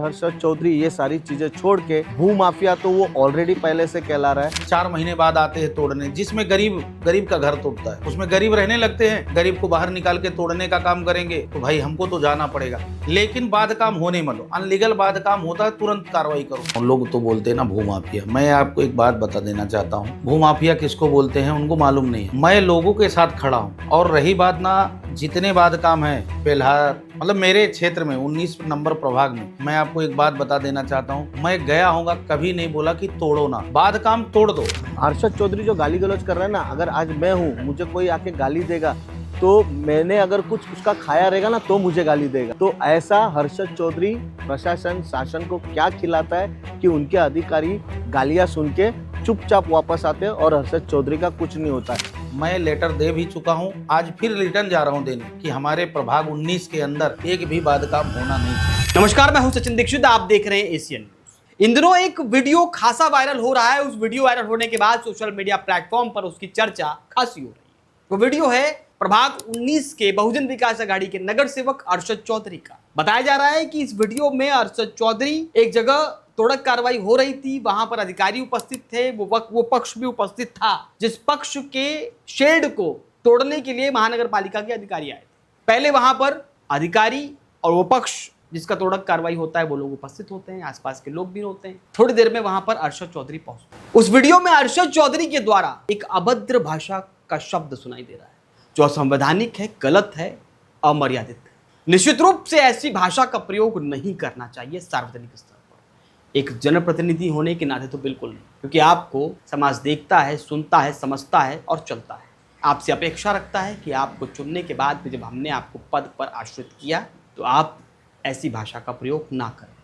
हर्षद चौधरी ये सारी चीजें छोड़ के भू माफिया तो वो ऑलरेडी पहले से कहला रहा है। 4 महीने बाद आते हैं तोड़ने, जिसमें गरीब का घर तोड़ता है, उसमें गरीब रहने लगते हैं। गरीब को बाहर निकाल के तोड़ने का काम करेंगे तो भाई हमको तो जाना पड़ेगा, लेकिन बाद काम होने मत दो। अनलीगल बाद काम होता है तुरंत कार्रवाई करो। लोग तो बोलते हैं ना भू माफिया, मैं आपको एक बात बता देना चाहता हूँ, भू माफिया किसको बोलते हैं उनको मालूम नहीं है। मैं लोगों के साथ खड़ा हूँ। और रही बात ना जितने बाद काम है बेलहार, मतलब मेरे क्षेत्र में 19 नंबर प्रभाग में, मैं आपको एक बात बता देना चाहता हूँ, मैं गया हूँगा, कभी नहीं बोला कि तोड़ो ना, बाद काम तोड़ दो। हर्षद चौधरी जो गाली गलौज कर रहा है ना, अगर आज मैं हूँ, मुझे कोई आके गाली देगा तो मैंने अगर कुछ उसका खाया रहेगा ना तो मुझे गाली देगा। तो ऐसा हर्षद चौधरी प्रशासन शासन को क्या खिलाता है कि उनके अधिकारी गालियां सुन के चुपचाप वापस आते हैं और हर्षद चौधरी का कुछ नहीं होता है। मैं लेटर दे भी चुका हूं, आज फिर रिटर्न जा रहा हूं देने कि हमारे प्रभाग 19 के अंदर एक भी बाद काम होना नहीं चाहिए। नमस्कार, मैं हूं सचिन दीक्षित, आप देख रहे हैं एशियन न्यूज। इन दिनों एक वीडियो खासा वायरल हो रहा है। उस वीडियो वायरल होने के बाद सोशल मीडिया प्लेटफॉर्म पर उसकी चर्चा खासी हो रही है। वो वीडियो है प्रभाग 19 के बहुजन विकास अघाड़ी के नगर सेवक अरशद चौधरी का। बताया जा रहा है कि इस वीडियो में अरशद चौधरी एक जगह तोड़क कार्रवाई हो रही थी, वहां पर अधिकारी उपस्थित थे, वो पक्ष भी उपस्थित था जिस पक्ष के शेड को तोड़ने के लिए महानगर पालिका के अधिकारी आए थे। पहले वहां पर अधिकारी और वो पक्ष जिसका तोड़क कार्रवाई होता है वो लोग उपस्थित होते हैं, आसपास के लोग भी होते हैं। थोड़ी देर में वहां पर अरशद चौधरी पहुंचते। उस वीडियो में अरशद चौधरी के द्वारा एक अभद्र भाषा का शब्द सुनाई दे रहा है जो असंवैधानिक है, गलत है, अमर्यादित है। निश्चित रूप से ऐसी भाषा का प्रयोग नहीं करना चाहिए सार्वजनिक स्तर पर। एक जनप्रतिनिधि होने के नाते तो बिल्कुल नहीं, क्योंकि आपको समाज देखता है, सुनता है, समझता है और चलता है। आपसे अपेक्षा रखता है कि आपको चुनने के बाद जब हमने आपको पद पर आश्रित किया तो आप ऐसी भाषा का प्रयोग ना करें।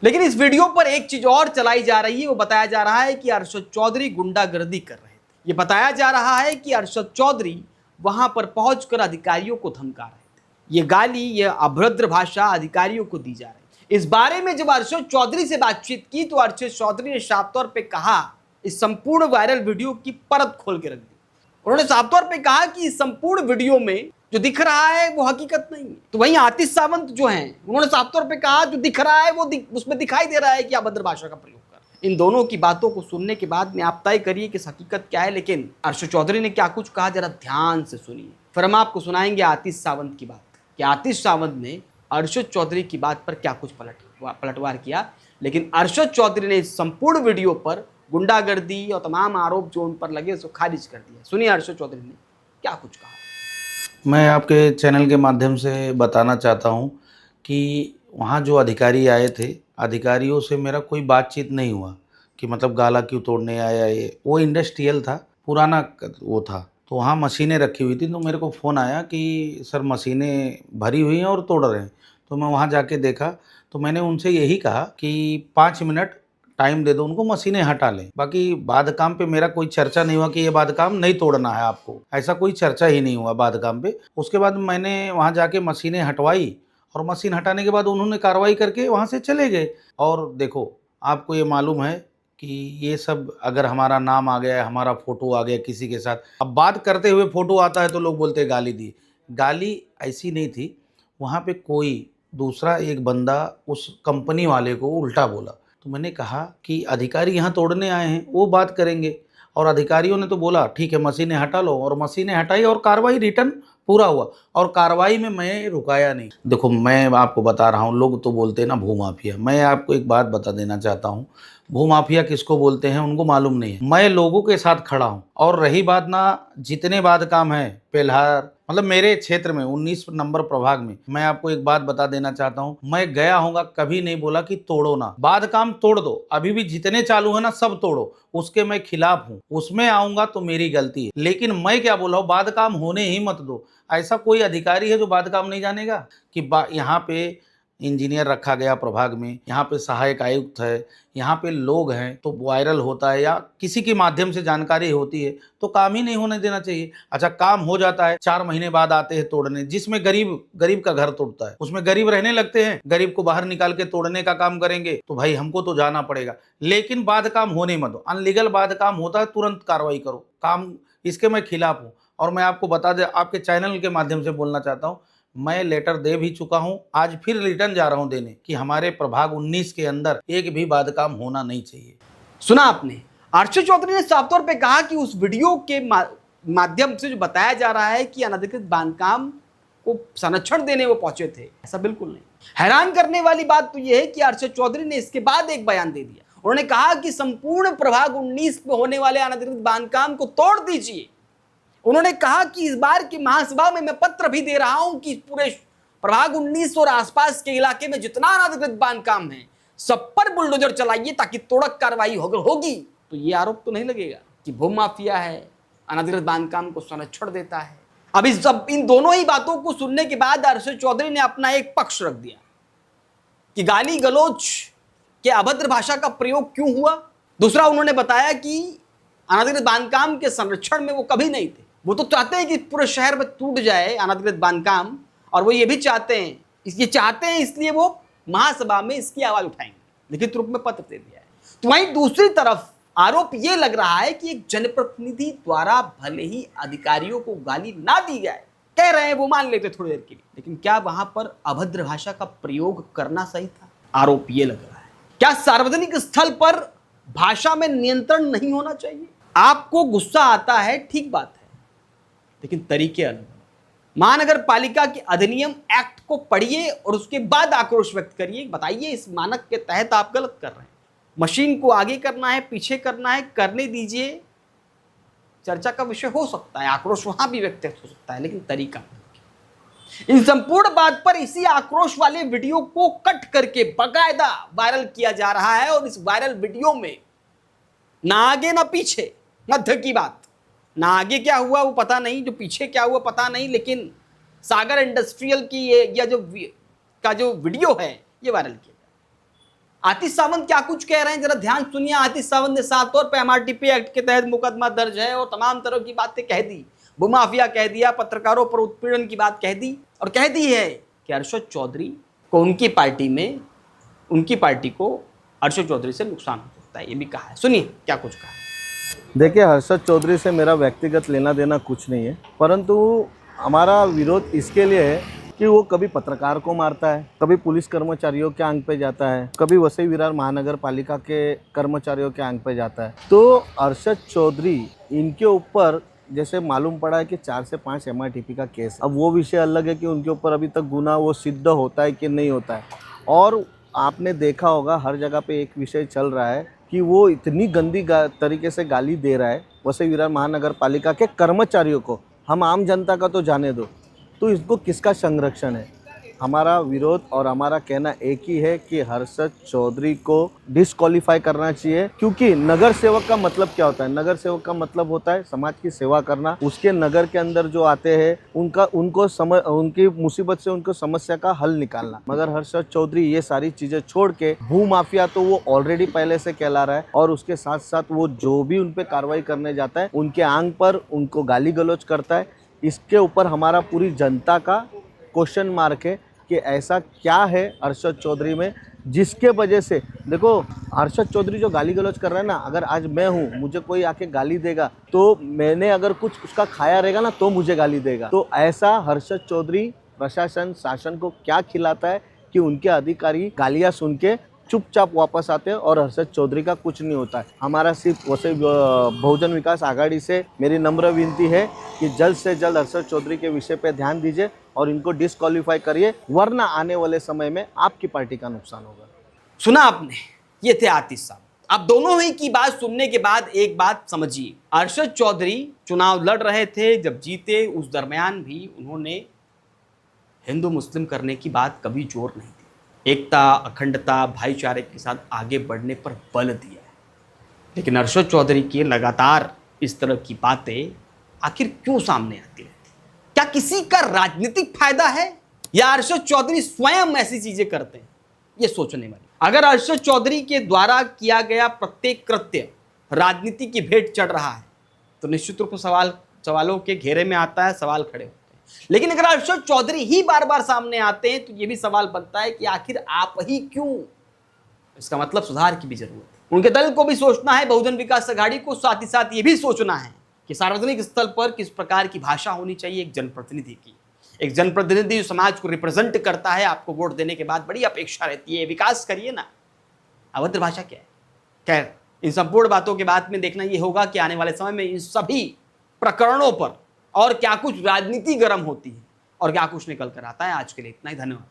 लेकिन इस वीडियो पर एक चीज और चलाई जा रही है। वो बताया जा रहा है कि अरशद चौधरी गुंडागर्दी कर रहे थे। ये बताया जा रहा है कि अरशद चौधरी वहां पर पहुंचकर अधिकारियों को धमका रहे थे। ये गाली, ये अभद्र भाषा अधिकारियों को दी जा रही है। इस बारे में जब अरशद चौधरी से बातचीत की तो अरशद चौधरी ने साफ तौर पे कहा, इस संपूर्ण वायरल वीडियो की परत खोल के रख दी। उन्होंने साफ तौर पे कहा कि इस संपूर्ण वीडियो में जो दिख रहा है वो हकीकत नहीं है। तो वहीं आतिश सावंत जो हैं, उन्होंने साफ तौर पे कहा जो दिख रहा है वो उसमें दिखाई दे रहा है कि अभद्र भाषा का प्रयोग कर। इन दोनों की बातों को सुनने के बाद में आप तय करिए कि हकीकत क्या है। लेकिन अरशद चौधरी ने क्या कुछ कहा जरा ध्यान से सुनिए, फिर हम आपको सुनाएंगे आतिश सावंत की बात कि आतिश सावंत ने अरशद चौधरी की बात पर क्या कुछ पलटवार किया। लेकिन अरशद चौधरी ने इस संपूर्ण वीडियो पर गुंडागर्दी और तमाम आरोप जो उन पर लगे उसको खारिज कर दिया। सुनिए अरशद चौधरी ने क्या कुछ कहा। मैं आपके चैनल के माध्यम से बताना चाहता हूं कि वहां जो अधिकारी आए थे, अधिकारियों से मेरा कोई बातचीत नहीं हुआ कि मतलब गाला क्यों तोड़ने आया। ये वो इंडस्ट्रियल था, पुराना वो था, तो वहाँ मशीनें रखी हुई थी। तो मेरे को फ़ोन आया कि सर मशीनें भरी हुई हैं और तोड़ रहे हैं। तो मैं वहाँ जाके देखा तो मैंने उनसे यही कहा कि 5 मिनट टाइम दे दो उनको, मशीनें हटा लें। बाकी बाद काम पे मेरा कोई चर्चा नहीं हुआ कि ये बाद काम नहीं तोड़ना है आपको, ऐसा कोई चर्चा ही नहीं हुआ बाद काम पे। उसके बाद मैंने वहाँ जाके मशीनें हटवाई और मशीन हटाने के बाद उन्होंने कार्रवाई करके वहाँ से चले गए। और देखो आपको ये मालूम है कि ये सब अगर हमारा नाम आ गया है, हमारा फ़ोटो आ गया किसी के साथ, अब बात करते हुए फ़ोटो आता है तो लोग बोलते हैं गाली दी। गाली ऐसी नहीं थी, वहाँ पे कोई दूसरा एक बंदा उस कंपनी वाले को उल्टा बोला। तो मैंने कहा कि अधिकारी यहाँ तोड़ने आए हैं, वो बात करेंगे। और अधिकारियों ने तो बोला ठीक है मशीनें हटा लो, और मशीनें हटाई और कार्रवाई रिटर्न पूरा हुआ। और कार्रवाई में मैं रुकाया नहीं। देखो मैं आपको बता रहा हूँ, लोग तो बोलते हैं ना भू माफिया, मैं आपको एक बात बता देना चाहता हूँ, भू माफिया किसको बोलते हैं उनको मालूम नहीं है। मैं लोगों के साथ खड़ा हूँ। और रही बात ना जितने बाद काम है बेलहार, मतलब मेरे क्षेत्र में 19 नंबर प्रभाग में, मैं आपको एक बात बता देना चाहता हूँ, मैं गया हूँगा, कभी नहीं बोला कि तोड़ो ना, बाद काम तोड़ दो। अभी भी जितने चालू है ना सब तोड़ो, उसके मैं खिलाफ हूँ। उसमें आऊंगा तो मेरी गलती है, लेकिन मैं क्या बोला हूँ, बाद काम होने ही मत दो। ऐसा कोई अधिकारी है जो बाद काम नहीं जानेगा कि यहाँ पे इंजीनियर रखा गया प्रभाग में, यहाँ पे सहायक आयुक्त है, यहाँ पे लोग हैं, तो वायरल होता है या किसी के माध्यम से जानकारी होती है तो काम ही नहीं होने देना चाहिए। अच्छा काम हो जाता है, 4 महीने बाद आते हैं तोड़ने, जिसमें गरीब का घर तोड़ता है, उसमें गरीब रहने लगते हैं। गरीब को बाहर निकाल के तोड़ने का काम करेंगे तो भाई हमको तो जाना पड़ेगा, लेकिन बाद काम होने मत दो। अनलीगल बाद काम होता है तुरंत कार्रवाई करो। काम इसके मैं खिलाफ हूँ। और मैं आपको बता दें, आपके चैनल के माध्यम से बोलना चाहता हूँ, मैं लेटर दे भी चुका हूं, आज फिर रिटर्न जा रहा हूं देने कि हमारे प्रभाग 19 के अंदर एक भी बांधकाम होना नहीं चाहिए। सुना आपने, अर्शद चौधरी ने साफ तौर पे कहा कि उस वीडियो के माध्यम से जो बताया जा रहा है कि अनधिकृत बांधकाम को संरक्षण देने वो पहुंचे थे, ऐसा बिल्कुल नहीं। हैरान करने वाली बात तो यह है कि अर्शद चौधरी ने इसके बाद एक बयान दे दिया। उन्होंने कहा कि संपूर्ण प्रभाग 19 में होने वाले अनधिकृत बांधकाम को तोड़ दीजिए। उन्होंने कहा कि इस बार की महासभा में मैं पत्र भी दे रहा हूं कि पूरे प्रभाग 19 और आसपास के इलाके में जितना अनधिकृत बांधकाम है सब पर बुलडोजर चलाइए ताकि तोड़क कार्रवाई होगी तो ये आरोप तो नहीं लगेगा कि भूमाफिया है, अनधिकृत बांधकाम को संरक्षण देता है। अब इन दोनों ही बातों को सुनने के बाद अर्शद चौधरी ने अपना एक पक्ष रख दिया कि गाली गलौज के अभद्र भाषा का प्रयोग क्यों हुआ। दूसरा, उन्होंने बताया कि अनधिकृत बांधकाम के संरक्षण में वो कभी नहीं थे। वो तो चाहते हैं कि पूरे शहर में टूट जाए अनधिकृत बांधकाम, और वो ये भी चाहते हैं, इसलिए वो महासभा में इसकी आवाज उठाएंगे, लिखित रूप में पत्र दे दिया है। तो वहीं दूसरी तरफ आरोप ये लग रहा है कि एक जनप्रतिनिधि द्वारा भले ही अधिकारियों को गाली ना दी जाए, कह रहे हैं वो मान लेते थोड़ी देर के लिए, लेकिन क्या वहां पर अभद्र भाषा का प्रयोग करना सही था? आरोप ये लग रहा है। क्या सार्वजनिक स्थल पर भाषा में नियंत्रण नहीं होना चाहिए? आपको गुस्सा आता है, ठीक बात है, लेकिन तरीके अलग। महानगर पालिका के अधिनियम एक्ट को पढ़िए और उसके बाद आक्रोश व्यक्त करिए, बताइए इस मानक के तहत आप गलत कर रहे हैं। मशीन को आगे करना है, पीछे करना है, करने दीजिए, चर्चा का विषय हो सकता है, आक्रोश वहां भी व्यक्त हो सकता है, लेकिन तरीका। इन संपूर्ण बात पर इसी आक्रोश वाले वीडियो को कट करके बाकायदा वायरल किया जा रहा है, और इस वायरल वीडियो में ना आगे ना पीछे, मध्य की बात, ना आगे क्या हुआ वो पता नहीं, जो पीछे क्या हुआ पता नहीं, लेकिन सागर इंडस्ट्रियल की जो वीडियो है ये वायरल किया। आतिश सावंत क्या कुछ कह रहे हैं जरा ध्यान सुनिए। आतिश सावंत ने साफ तौर पर एमआरटीपी एक्ट के तहत मुकदमा दर्ज है और तमाम तरह की बातें कह दी, भूमाफिया कह दिया, पत्रकारों पर उत्पीड़न की बात कह दी, और कह दी है कि अर्शद चौधरी को उनकी पार्टी को अर्शद चौधरी से नुकसान हो सकता है, ये भी कहा है। सुनिए क्या कुछ कहा। देखिए, हर्षद चौधरी से मेरा व्यक्तिगत लेना देना कुछ नहीं है, परंतु हमारा विरोध इसके लिए है कि वो कभी पत्रकार को मारता है, कभी पुलिस कर्मचारियों के आंग पे जाता है, कभी वसई विरार महानगर पालिका के कर्मचारियों के आंग पे जाता है। तो अर्शद चौधरी, इनके ऊपर जैसे मालूम पड़ा है कि 4 से 5 एमआरटीपी का केस। अब वो विषय अलग है कि उनके ऊपर अभी तक गुना वो सिद्ध होता है कि नहीं होता है। और आपने देखा होगा हर जगह पे एक विषय चल रहा है कि वो इतनी गंदी तरीके से गाली दे रहा है वसई विरार महानगर पालिका के कर्मचारियों को। हम आम जनता का तो जाने दो, तो इसको किसका संरक्षण है? हमारा विरोध और हमारा कहना एक ही है कि हर्षद चौधरी को डिस्क्वालीफाई करना चाहिए, क्योंकि नगर सेवक का मतलब क्या होता है? नगर सेवक का मतलब होता है समाज की सेवा करना, उसके नगर के अंदर जो आते हैं उनकी मुसीबत से उनको समस्या का हल निकालना। मगर हर्षद चौधरी ये सारी चीजें छोड़ के भू माफिया तो वो ऑलरेडी पहले से कहला रहा है, और उसके साथ साथ वो जो भी उन पे कार्रवाई करने जाता है उनके आंग पर उनको गाली गलौज करता है। इसके ऊपर हमारा पूरी जनता का क्वेश्चन मार्क है कि ऐसा क्या है अर्शद चौधरी में जिसके वजह से, देखो अर्शद चौधरी जो गाली गलौज कर रहा है ना, अगर आज मैं हूँ, मुझे कोई आके गाली देगा तो मैंने अगर कुछ उसका खाया रहेगा ना तो मुझे गाली देगा। तो ऐसा हर्षद चौधरी प्रशासन शासन को क्या खिलाता है कि उनके अधिकारी गालियाँ सुन के चुपचाप वापस आते हैं और हर्षद चौधरी का कुछ नहीं होता है। हमारा सिर्फ वसई बहुजन विकास आघाड़ी से मेरी नम्र विनती है कि जल्द से जल्द हर्षद चौधरी के विषय पे ध्यान दीजिए और इनको डिस्क्वालीफाई करिए, वरना आने वाले समय में आपकी पार्टी का नुकसान होगा। सुना आपने, ये थे आतिश साहब। अब दोनों ही की बात सुनने के बाद एक बात समझिए, अर्शद चौधरी चुनाव लड़ रहे थे, जब जीते उस दरमियान भी उन्होंने हिंदू मुस्लिम करने की बात कभी जोर नहीं दी। एकता, अखंडता, भाईचारे के साथ आगे बढ़ने पर बल दिया है। लेकिन अर्शद चौधरी की लगातार इस तरह की बातें आखिर क्यों सामने आती है? क्या किसी का राजनीतिक फायदा है या अर्शद चौधरी स्वयं ऐसी चीजें करते हैं? ये सोचने वाली। अगर अर्शद चौधरी के द्वारा किया गया प्रत्येक कृत्य राजनीति की भेंट चढ़ रहा है तो निश्चित रूप से सवालों के घेरे में आता है, सवाल खड़े होते हैं। लेकिन अगर अर्शद चौधरी ही बार बार सामने आते हैं तो यह भी सवाल बनता है कि आखिर आप ही क्यों? इसका मतलब सुधार की भी जरूरत है। उनके दल को भी सोचना है, बहुजन विकास आघाड़ी को, साथ ही साथ ये भी सोचना है कि सार्वजनिक स्थल पर किस प्रकार की भाषा होनी चाहिए एक जनप्रतिनिधि की। एक जनप्रतिनिधि जो समाज को रिप्रेजेंट करता है, आपको वोट देने के बाद बड़ी अपेक्षा रहती है, विकास करिए ना। अभद्र भाषा क्या है? खैर, इन संपूर्ण बातों के बाद में देखना यह होगा कि आने वाले समय में इन सभी प्रकरणों पर और क्या कुछ राजनीति गर्म होती है और क्या कुछ निकल कर आता है। आज के लिए इतना ही, धन्यवाद।